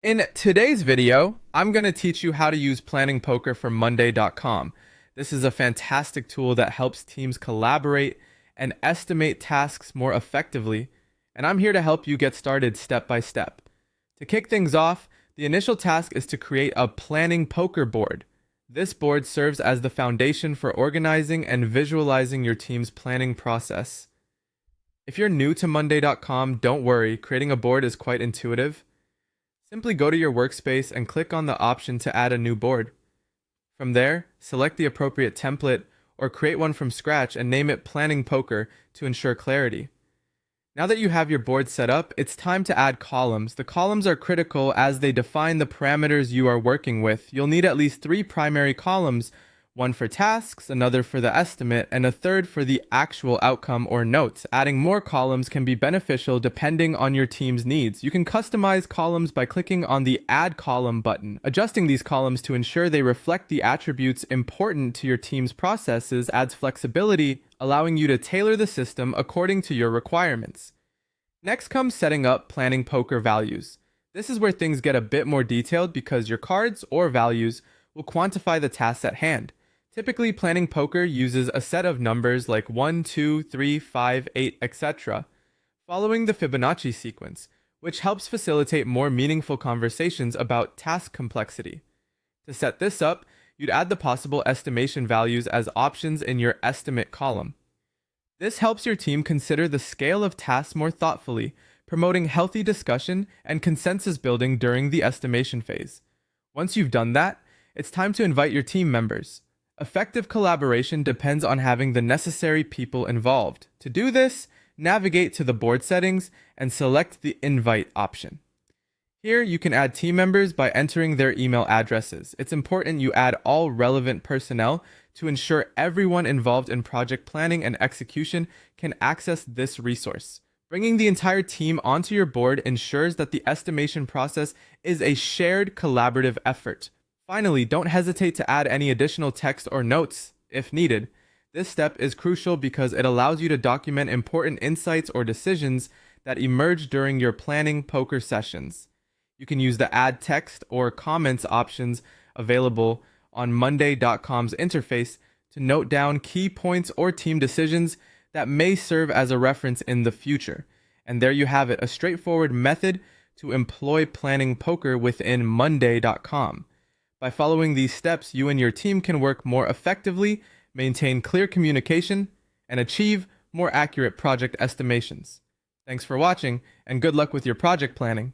In today's video, I'm going to teach you how to use Planning Poker for Monday.com. This is a fantastic tool that helps teams collaborate and estimate tasks more effectively, and I'm here to help you get started step by step. To kick things off, the initial task is to create a Planning Poker board. This board serves as the foundation for organizing and visualizing your team's planning process. If you're new to Monday.com, don't worry, creating a board is quite intuitive. Simply go to your workspace and click on the option to add a new board. From there, select the appropriate template or create one from scratch and name it Planning Poker to ensure clarity. Now that you have your board set up, it's time to add columns. The columns are critical as they define the parameters you are working with. You'll need at least 3 primary columns, one for tasks, another for the estimate, and a third for the actual outcome or notes. Adding more columns can be beneficial depending on your team's needs. You can customize columns by clicking on the Add Column button. Adjusting these columns to ensure they reflect the attributes important to your team's processes adds flexibility, allowing you to tailor the system according to your requirements. Next comes setting up Planning Poker values. This is where things get a bit more detailed because your cards or values will quantify the tasks at hand. Typically, Planning Poker uses a set of numbers like 1, 2, 3, 5, 8, etc., following the Fibonacci sequence, which helps facilitate more meaningful conversations about task complexity. To set this up, you'd add the possible estimation values as options in your estimate column. This helps your team consider the scale of tasks more thoughtfully, promoting healthy discussion and consensus building during the estimation phase. Once you've done that, it's time to invite your team members. Effective collaboration depends on having the necessary people involved. To do this, navigate to the board settings and select the invite option. Here, you can add team members by entering their email addresses. It's important you add all relevant personnel to ensure everyone involved in project planning and execution can access this resource. Bringing the entire team onto your board ensures that the estimation process is a shared collaborative effort. Finally, don't hesitate to add any additional text or notes if needed. This step is crucial because it allows you to document important insights or decisions that emerge during your planning poker sessions. You can use the add text or comments options available on Monday.com's interface to note down key points or team decisions that may serve as a reference in the future. And there you have it, a straightforward method to employ planning poker within Monday.com. By following these steps, you and your team can work more effectively, maintain clear communication, and achieve more accurate project estimations. Thanks for watching, and good luck with your project planning.